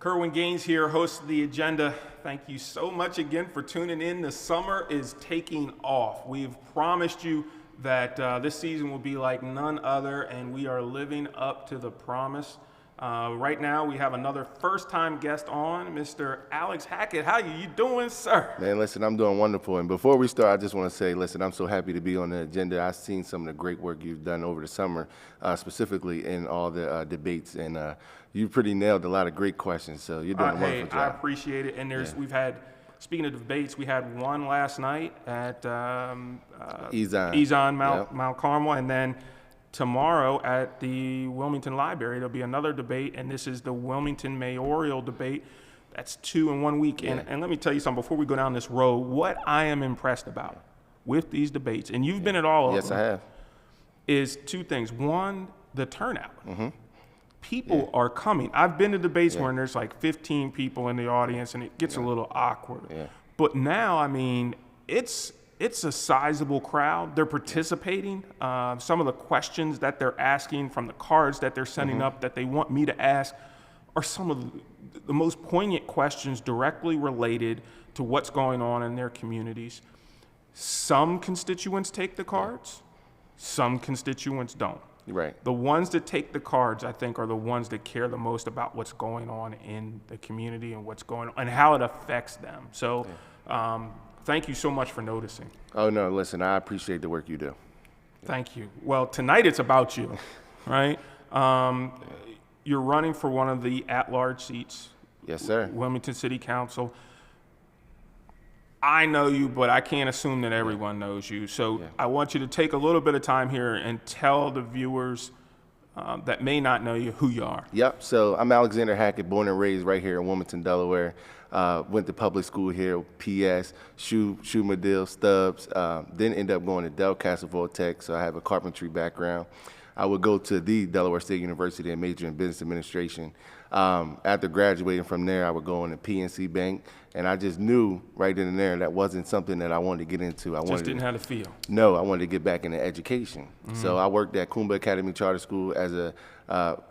Kerwin Gaines here, host of The Agenda. Thank you so much again for tuning in. The summer is taking off. We've promised you that this season will be like none other, and we are living up to the promise. Right now, we have another first-time guest on, Mr. Alex Hackett. How you doing, sir? Man, listen, I'm doing wonderful. And before we start, I just want to say, listen, I'm so happy to be on the agenda. I've seen some of the great work you've done over the summer, specifically in all the debates, and you pretty nailed a lot of great questions. So you're doing a wonderful job. I appreciate it. And we've had, speaking of debates, we had one last night at Ezon Mount Carmel, and then tomorrow at the Wilmington Library, there'll be another debate, and this is the Wilmington mayoral debate. That's 2 in 1 week. Yeah. And let me tell you something before we go down this road. What I am impressed about with these debates, and you've been at all of them. Yes, I have. Is two things. One, the turnout. People are coming. I've been to debates where there's like 15 people in the audience, and it gets a little awkward. But now, I mean, it's a sizable crowd. They're participating. Some of the questions that they're asking from the cards that they're sending up that they want me to ask are some of the most poignant questions directly related to what's going on in their communities. Some constituents take the cards. Some constituents don't. Right. The ones that take the cards, I think, are the ones that care the most about what's going on in the community and what's going on and how it affects them. So thank you so much for noticing. Oh, no, listen, I appreciate the work you do. Thank you. Well, tonight it's about you, right? You're running for one of the at-large seats. Yes, sir. Wilmington City Council. I know you, but I can't assume that everyone knows you. So I want you to take a little bit of time here and tell the viewers that may not know you who you are. Yep. So I'm Alexander Hackett, born and raised right here in Wilmington, Delaware. Went to public school here, PS, Shoe Medill, Stubbs. Then ended up going to Delcastle Voltech, so I have a carpentry background. I would go to the Delaware State University and major in business administration. After graduating from there, I would go into PNC Bank, and I just knew right then and there that wasn't something that I wanted to get into. I didn't have the feel. No, I wanted to get back into education. So I worked at Coomba Academy Charter School as a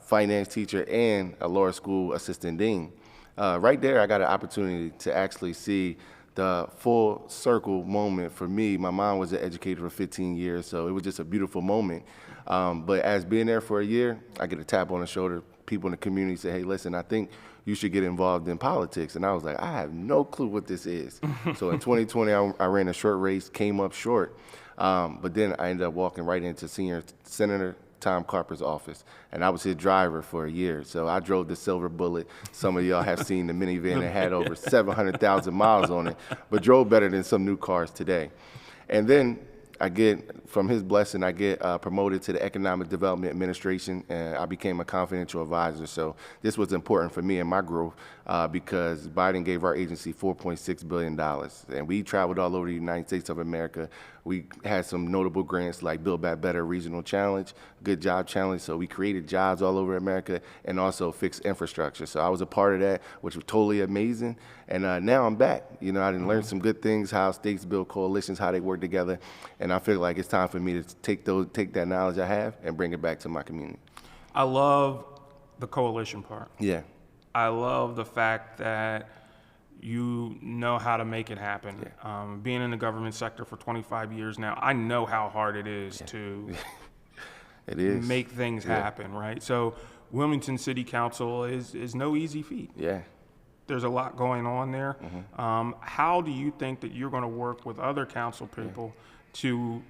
finance teacher and a lower school assistant dean. Right there, I got an opportunity to actually see the full circle moment for me. My mom was an educator for 15 years, so it was just a beautiful moment. But as being there for a year, I get a tap on the shoulder. People in the community say, hey, listen, I think you should get involved in politics. And I was like, I have no clue what this is. So in 2020, I ran a short race, came up short. But then I ended up walking right into Senior Senator Tom Carper's office, and I was his driver for a year. So I drove the Silver Bullet. Some of y'all have seen the minivan that had over 700,000 miles on it, but drove better than some new cars today. And then from his blessing, I get promoted to the Economic Development Administration, and I became a confidential advisor. So this was important for me and my growth because Biden gave our agency $4.6 billion, and we traveled all over the United States of America. We had some notable grants like Build Back Better Regional Challenge, Good Job Challenge. So we created jobs all over America and also fixed infrastructure. So I was a part of that, which was totally amazing. And now I'm back. You know, I didn't learn some good things, how states build coalitions, how they work together. And I feel like it's time for me to take that knowledge I have and bring it back to my community. I love the coalition part. Yeah. I love the fact that you know how to make it happen. Being in the government sector for 25 years now, I know how hard it is to make things happen, right? So Wilmington City Council is no easy feat. Yeah. There's a lot going on there. How do you think that you're going to work with other council people to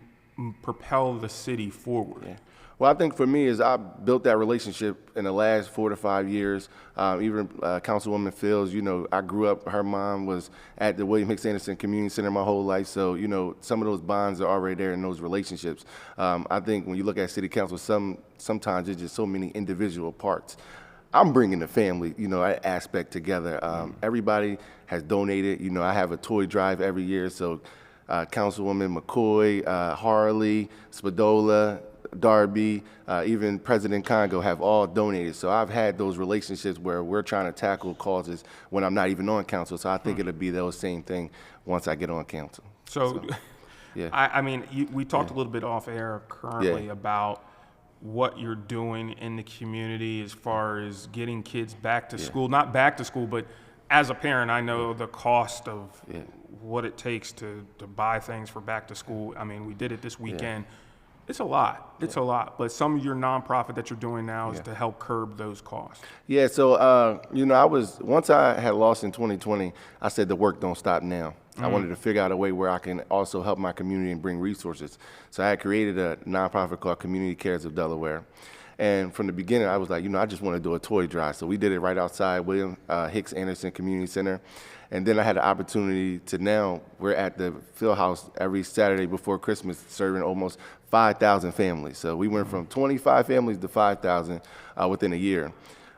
propel the city forward? Well, I think for me is I built that relationship in the last 4 to 5 years. Even Councilwoman Fields, you know, I grew up, her mom was at the William Hicks Anderson Community Center my whole life. So, you know, some of those bonds are already there in those relationships. I think when you look at city council, sometimes there's just so many individual parts. I'm bringing the family, you know, aspect together. Everybody has donated. You know, I have a toy drive every year. So Councilwoman McCoy, Harley, Spadola, Darby, even President Congo have all donated. So I've had those relationships where we're trying to tackle causes when I'm not even on council. So I think it'll be those same thing once I get on council. So yeah. I mean, we talked a little bit off air currently about what you're doing in the community as far as getting kids back to school, not back to school, but as a parent, I know the cost of what it takes to buy things for back to school. I mean, we did it this weekend. It's a lot. It's a lot. But some of your nonprofit that you're doing now is to help curb those costs. Yeah. So, once I had lost in 2020, I said the work don't stop now. I wanted to figure out a way where I can also help my community and bring resources. So I had created a nonprofit called Community Cares of Delaware. And from the beginning, I was like, I just want to do a toy drive. So we did it right outside William Hicks Anderson Community Center. And then I had the opportunity to now, we're at the field house every Saturday before Christmas, serving almost 5,000 families. So we went from 25 families to 5,000 within a year.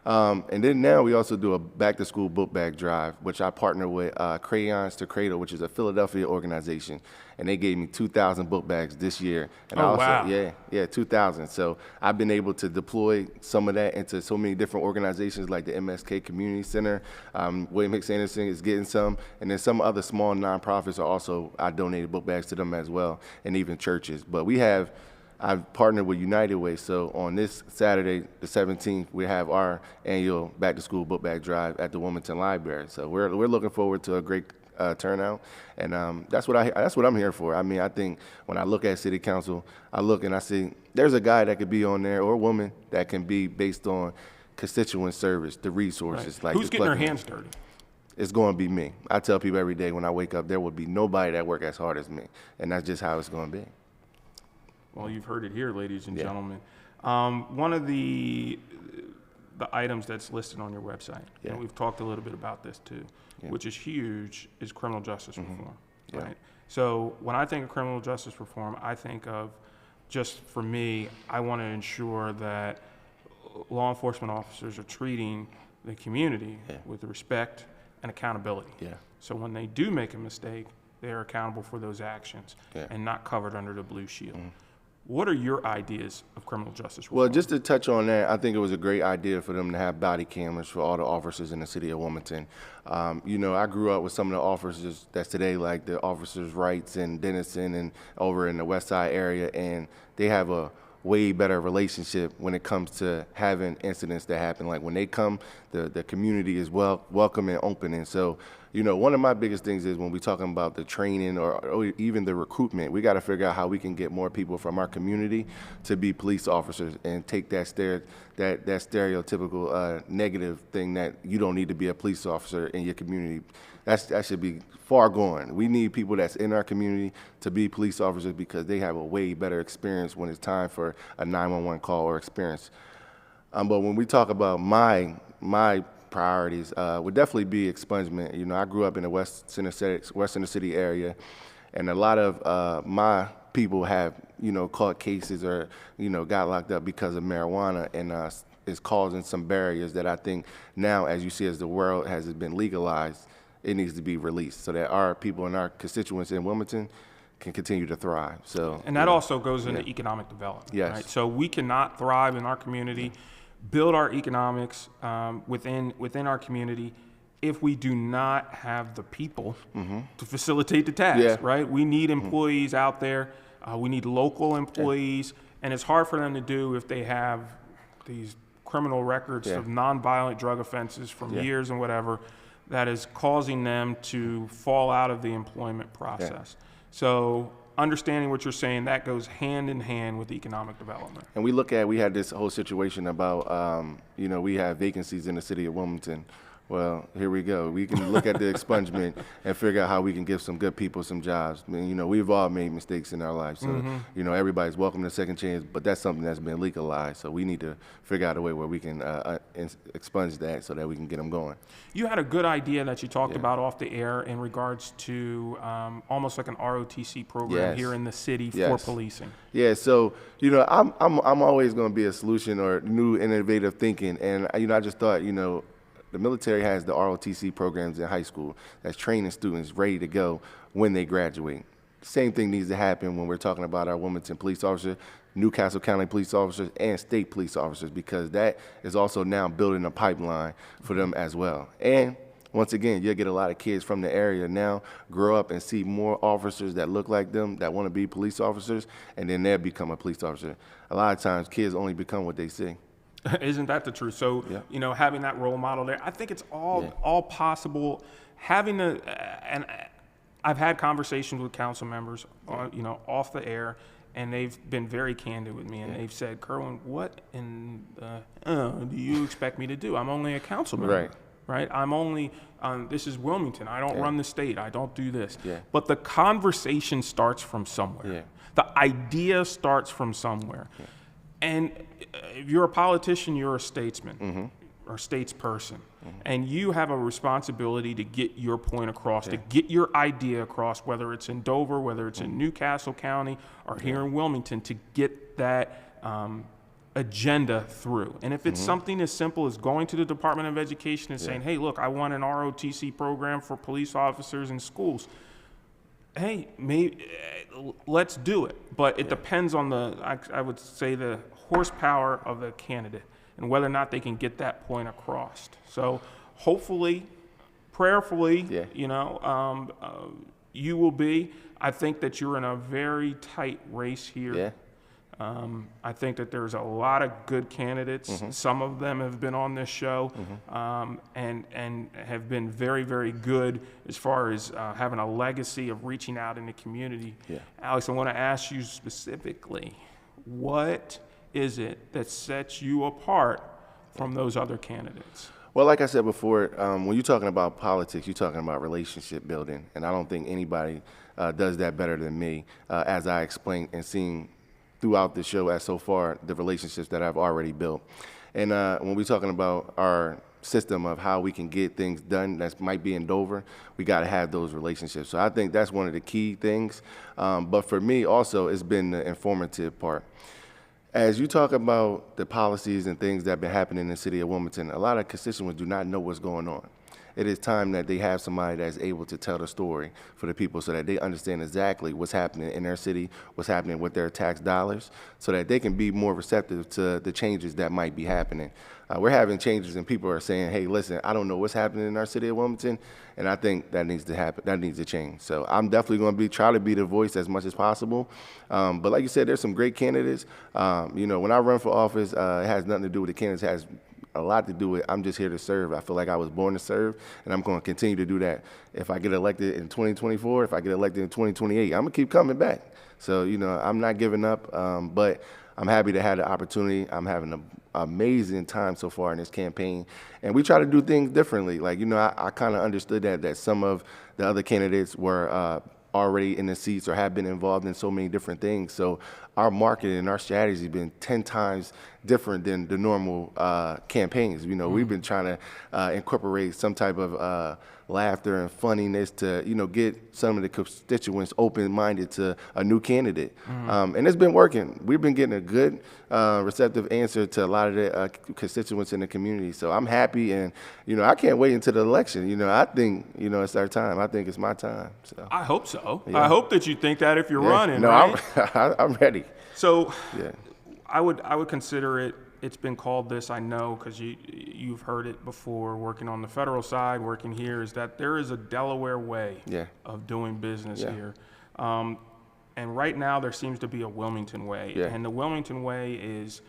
And then now we also do a back-to-school book bag drive, which I partner with Crayons to Cradle, which is a Philadelphia organization. And they gave me 2,000 book bags this year. And wow. 2,000. So I've been able to deploy some of that into so many different organizations like the MSK Community Center. William Hicks Anderson is getting some. And then some other small nonprofits are also, I donated book bags to them as well, and even churches. But I've partnered with United Way, so on this Saturday, the 17th, we have our annual back-to-school book bag drive at the Wilmington Library. So we're looking forward to a great turnout, and that's what I'm here for. I mean, I think when I look at City Council, I look and I see there's a guy that could be on there or a woman that can be based on constituent service, the resources. Right. Like who's getting their hands dirty? It's going to be me. I tell people every day when I wake up, there will be nobody that work as hard as me, and that's just how it's going to be. Well, you've heard it here, ladies and gentlemen. One of the items that's listed on your website, and we've talked a little bit about this too, which is huge, is criminal justice reform, right? So when I think of criminal justice reform, I think of, just for me, I want to ensure that law enforcement officers are treating the community with respect and accountability. So when they do make a mistake, they are accountable for those actions and not covered under the blue shield. What are your ideas of criminal justice reform? Well, just to touch on that, I think it was a great idea for them to have body cameras for all the officers in the city of Wilmington. I grew up with some of the officers that's today, like the officers' rights in Denison and over in the West Side area, and they have a way better relationship when it comes to having incidents that happen. Like when they come, the community is welcome and open. And so, one of my biggest things is when we're talking about the training or even the recruitment, we got to figure out how we can get more people from our community to be police officers and take that stereotypical negative thing that you don't need to be a police officer in your community. That should be far gone. We need people that's in our community to be police officers because they have a way better experience when it's time for a 911 call or experience. But when we talk about my priorities, would definitely be expungement. I grew up in the West Center City area, and a lot of my people have, caught cases or, got locked up because of marijuana, and is causing some barriers that I think now, as you see, as the world has been legalized, it needs to be released so that our people and our constituents in Wilmington can continue to thrive. So, and that also goes into economic development. Yes. Right? So we cannot thrive in our community, build our economics within our community if we do not have the people to facilitate the task, right? We need employees out there. We need local employees, and it's hard for them to do if they have these criminal records of nonviolent drug offenses from years and whatever that is causing them to fall out of the employment process. So understanding what you're saying, that goes hand in hand with economic development. And we had this whole situation about, we have vacancies in the city of Wilmington. Well, here we go. We can look at the expungement and figure out how we can give some good people some jobs. I mean, we've all made mistakes in our lives. So, everybody's welcome to a second chance, but that's something that's been legalized. So we need to figure out a way where we can expunge that so that we can get them going. You had a good idea that you talked about off the air in regards to almost like an ROTC program here in the city for policing. Yeah, so, I'm always going to be a solution or new innovative thinking. And, I just thought, the military has the ROTC programs in high school that's training students ready to go when they graduate. Same thing needs to happen when we're talking about our Wilmington police officers, Newcastle County police officers, and state police officers, because that is also now building a pipeline for them as well. And once again, you'll get a lot of kids from the area now grow up and see more officers that look like them, that want to be police officers, and then they'll become a police officer. A lot of times, kids only become what they see. Isn't that the truth? So, having that role model there, I think it's all possible. And I've had conversations with council members, off the air, and they've been very candid with me, and they've said, Kerwin, what in do you expect me to do? I'm only a council member. Right? I'm only, this is Wilmington. I don't run the state. I don't do this. But the conversation starts from somewhere. The idea starts from somewhere. And if you're a politician, you're a statesman or statesperson. And you have a responsibility to get your point across, to get your idea across, whether it's in Dover, whether it's in Newcastle County, or here in Wilmington, to get that agenda through. And if it's something as simple as going to the Department of Education and saying, hey, look, I want an ROTC program for police officers in schools. Hey, maybe let's do it. But it depends on I would say the horsepower of the candidate and whether or not they can get that point across. So hopefully, prayerfully, you will be. I think that you're in a very tight race here. I think that there's a lot of good candidates. Some of them have been on this show and have been very, very good as far as having a legacy of reaching out in the community. Alex, I want to ask you specifically, what is it that sets you apart from those other candidates? Well, like I said before, when you're talking about politics, you're talking about relationship building, and I don't think anybody does that better than me, as I explained and seen throughout the show as so far, the relationships that I've already built. And when we're talking about our system of how we can get things done that might be in Dover, we got to have those relationships. So I think that's one of the key things. But for me also, it's been the informative part. As you talk about the policies and things that have been happening in the city of Wilmington, a lot of constituents do not know what's going on. It is time that they have somebody that's able to tell the story for the people so that they understand exactly what's happening in their city, what's happening with their tax dollars, so that they can be more receptive to the changes that might be happening. We're having changes and people are saying, hey, listen, I don't know what's happening in our city of Wilmington, and I think that needs to happen. That needs to change. So I'm definitely going to try to be the voice as much as possible. But like you said, there's some great candidates. When I run for office, it has nothing to do with the candidates. It has a lot to do with I'm just here to serve. I feel like I was born to serve, and I'm going to continue to do that. If I get elected in 2024, if I get elected in 2028, I'm going to keep coming back. So, I'm not giving up, but I'm happy to have the opportunity. I'm having an amazing time so far in this campaign, and we try to do things differently. Like, I kind of understood that some of the other candidates were already in the seats or have been involved in so many different things. So our marketing and our strategy has been 10 times different than the normal campaigns. We've been trying to incorporate some type of laughter and funniness to, get some of the constituents open-minded to a new candidate. And it's been working. We've been getting a good receptive answer to a lot of the constituents in the community. So I'm happy, and, I can't wait until the election. I think, it's our time. I think it's my time. So I hope so. Yeah. I hope that you think that if you're running, no, right? I'm ready. So I would consider it. It's been called this, I know, because you've heard it before, working on the federal side, working here, is that there is a Delaware way of doing business here. And right now there seems to be a Wilmington way. And the Wilmington way is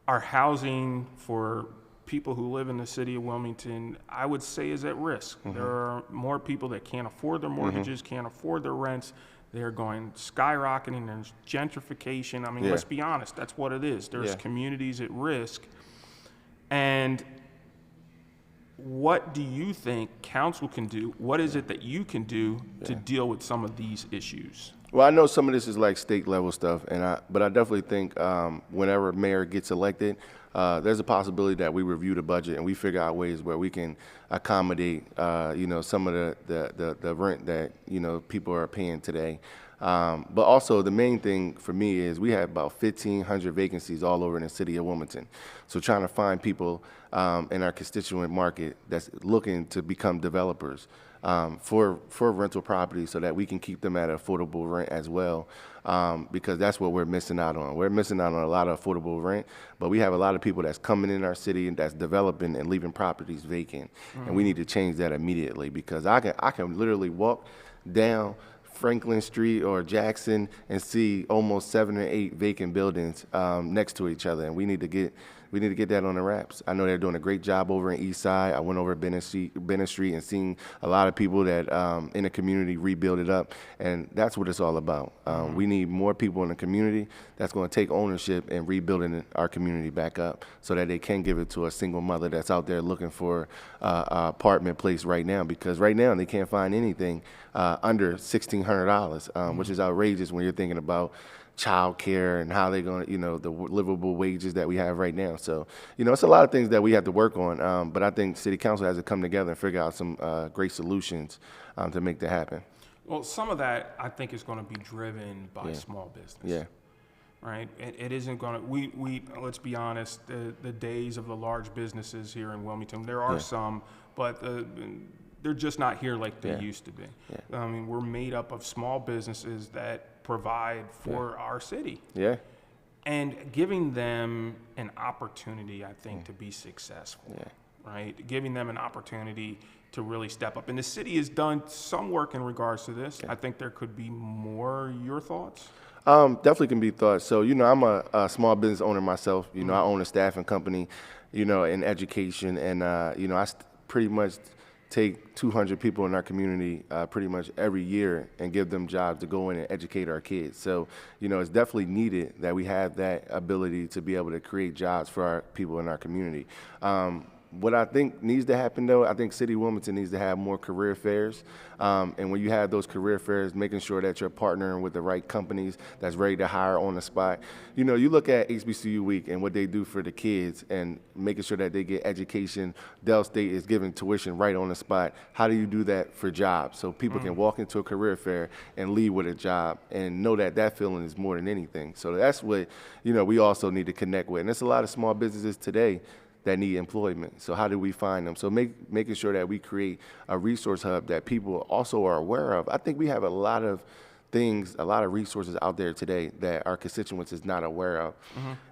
our housing for people who live in the city of Wilmington, I would say, is at risk. There are more people that can't afford their mortgages, can't afford their rents. They're going skyrocketing. There's gentrification. I mean, let's be honest. That's what it is. There's communities at risk. And what do you think council can do? What is it that you can do to deal with some of these issues? Well, I know some of this is like state level stuff, but I definitely think whenever mayor gets elected, there's a possibility that we review the budget and we figure out ways where we can accommodate, some of the rent that, people are paying today. But also the main thing for me is we have about 1,500 vacancies all over in the city of Wilmington. So trying to find people in our constituent market that's looking to become developers for rental properties so that we can keep them at affordable rent as well, because that's what we're missing out on. We're missing out on a lot of affordable rent, but we have a lot of people that's coming in our city and that's developing and leaving properties vacant. And we need to change that immediately, because I can literally walk down Franklin Street or Jackson and see almost 7 or 8 vacant buildings next to each other, and we need to get that on the wraps. I know they're doing a great job over in East Side. I went over to Bennett Street and seen a lot of people that in the community rebuild it up, and that's what it's all about. We need more people in the community that's going to take ownership and rebuilding our community back up so that they can give it to a single mother that's out there looking for an apartment place right now, because right now they can't find anything under $1,600, which is outrageous when you're thinking about child care and how they're going to, the livable wages that we have right now. So, it's a lot of things that we have to work on. But I think City Council has to come together and figure out some great solutions to make that happen. Well, some of that I think is going to be driven by small business. Yeah. Right. It isn't going to. We let's be honest. The days of the large businesses here in Wilmington, there are some, but they're just not here like they used to be. Yeah. I mean, we're made up of small businesses that provide for our city. Yeah. And giving them an opportunity, I think, to be successful. Yeah. Right. Giving them an opportunity to really step up. And the city has done some work in regards to this. I think there could be more. Your thoughts? Definitely can be thoughts. So, I'm a small business owner myself. I own a staffing company, in education. And, I pretty much take 200 people in our community pretty much every year and give them jobs to go in and educate our kids. So, it's definitely needed that we have that ability to be able to create jobs for our people in our community. What I think needs to happen, though, I think City of Wilmington needs to have more career fairs. And when you have those career fairs, making sure that you're partnering with the right companies that's ready to hire on the spot. You look at HBCU Week and what they do for the kids and making sure that they get education. Del State is giving tuition right on the spot. How do you do that for jobs? So people can walk into a career fair and leave with a job and know that that feeling is more than anything. So that's what, we also need to connect with. And there's a lot of small businesses today that need employment. So how do we find them? So making sure that we create a resource hub that people also are aware of. I think we have a lot of things, a lot of resources out there today that our constituents is not aware of.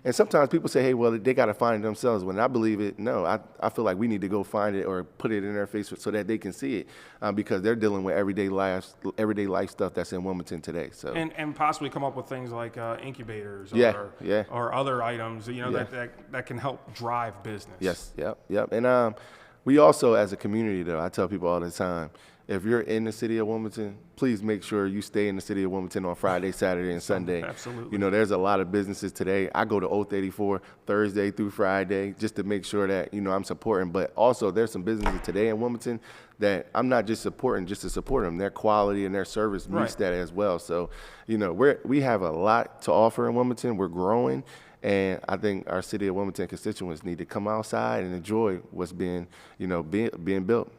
And sometimes people say, hey, well, they got to find it themselves. When I believe it, no, I feel like we need to go find it or put it in their face so that they can see it, because they're dealing with everyday life stuff that's in Wilmington today. So and possibly come up with things like incubators or other items, that can help drive business. Yes, yep. And we also, as a community, though, I tell people all the time, if you're in the city of Wilmington, please make sure you stay in the city of Wilmington on Friday, Saturday, and Sunday. Absolutely. There's a lot of businesses today. I go to Oath 84 Thursday through Friday just to make sure that, I'm supporting. But also there's some businesses today in Wilmington that I'm not just supporting just to support them. Their quality and their service meets that as well. So, we have a lot to offer in Wilmington. We're growing. And I think our city of Wilmington constituents need to come outside and enjoy what's being built.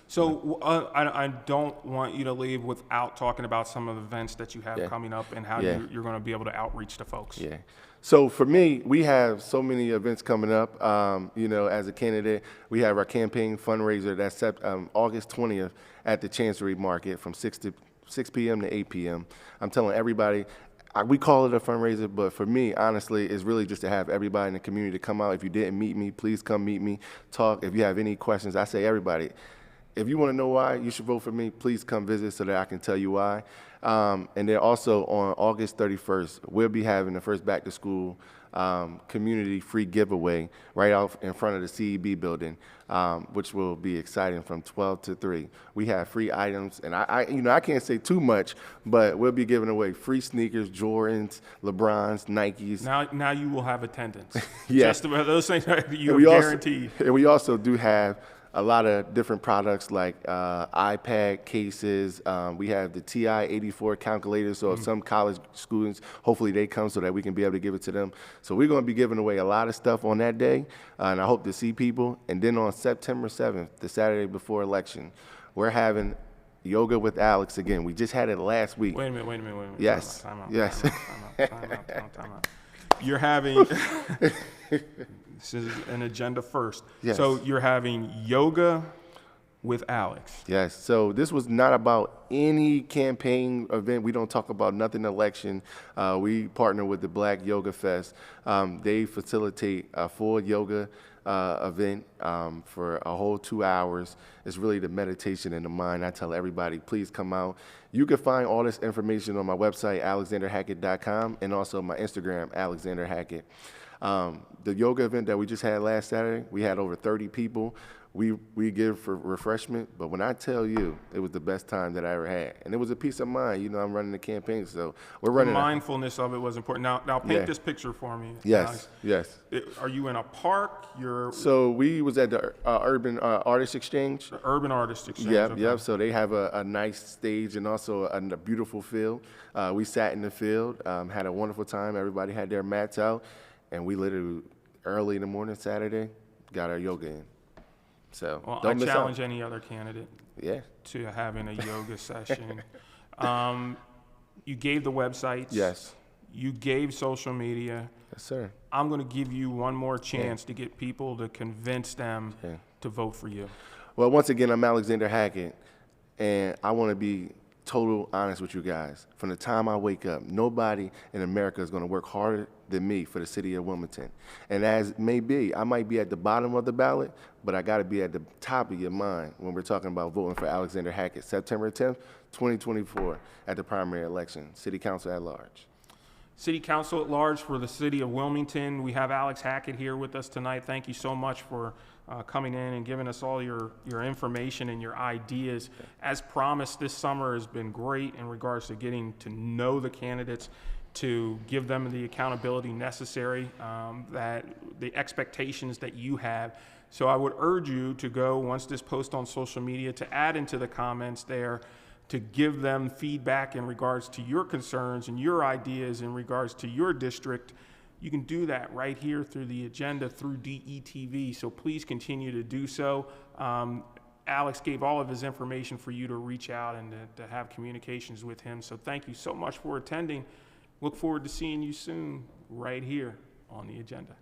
So I don't want you to leave without talking about some of the events that you have coming up and how you're going to be able to outreach to folks. Yeah. So for me, we have so many events coming up. As a candidate, we have our campaign fundraiser that's set August 20th at the Chancery Market from 6 p.m. to 8 p.m. I'm telling everybody, we call it a fundraiser, but for me, honestly, it's really just to have everybody in the community come out. If you didn't meet me, please come meet me, talk. If you have any questions, I say everybody, if you want to know why you should vote for me, please come visit so that I can tell you why. And then also on August 31st, we'll be having the first back to school community free giveaway right out in front of the CEB building, which will be exciting from 12 to 3. We have free items, and I can't say too much, but we'll be giving away free sneakers, Jordans, LeBrons, Nikes. Now you will have attendance. Yes. Just about those things you guaranteed. And we also do have a lot of different products like iPad cases. We have the TI-84 calculator, so if some college students, hopefully they come so that we can be able to give it to them. So we're going to be giving away a lot of stuff on that day, and I hope to see people. And then on September 7th, the Saturday before election, we're having Yoga with Alex again. We just had it last week. Wait a minute. Yes. Time out. Yes. Time out. You're having, this is an agenda first. Yes. So you're having yoga with Alex. Yes. So this was not about any campaign event. We don't talk about nothing election. We partner with the Black Yoga Fest. They facilitate a full yoga event for a whole 2 hours. It's really the meditation in the mind. I tell everybody, please come out. You can find all this information on my website, alexanderhackett.com, and also my Instagram, alexanderhackett. The yoga event that we just had last Saturday, we had over 30 people. We give for refreshment, but when I tell you, it was the best time that I ever had. And it was a peace of mind. You know, I'm running the campaign, so we're running. The mindfulness of it was important. Now paint this picture for me. Yes, yes. Are you in a park? So we was at the Urban Artist Exchange. The Urban Artist Exchange. Yep, okay. yep. So they have a nice stage and also a beautiful field. We sat in the field, had a wonderful time. Everybody had their mats out, and we literally, early in the morning Saturday, got our yoga in. So well, don't miss out. I challenge any other candidate to having a yoga session. You gave the websites. Yes. You gave social media. Yes, sir. I'm going to give you one more chance to get people to convince them to vote for you. Well, once again, I'm Alexander Hackett, and I want to be total honest with you guys. From the time I wake up, nobody in America is going to work harder than me for the city of Wilmington. And as may be, I might be at the bottom of the ballot, but I got to be at the top of your mind when we're talking about voting for Alexander Hackett, September 10th, 2024, at the primary election, City Council at large. City Council at large for the city of Wilmington. We have Alex Hackett here with us tonight. Thank you so much for coming in and giving us all your information and your ideas. As promised, this summer has been great in regards to getting to know the candidates, to give them the accountability necessary, that the expectations that you have. So I would urge you to go, once this post on social media, to add into the comments there, to give them feedback in regards to your concerns and your ideas in regards to your district. You can do that right here through the agenda, through DETV, so please continue to do so. Alex gave all of his information for you to reach out and to have communications with him, so thank you so much for attending. Look forward to seeing you soon right here on the agenda.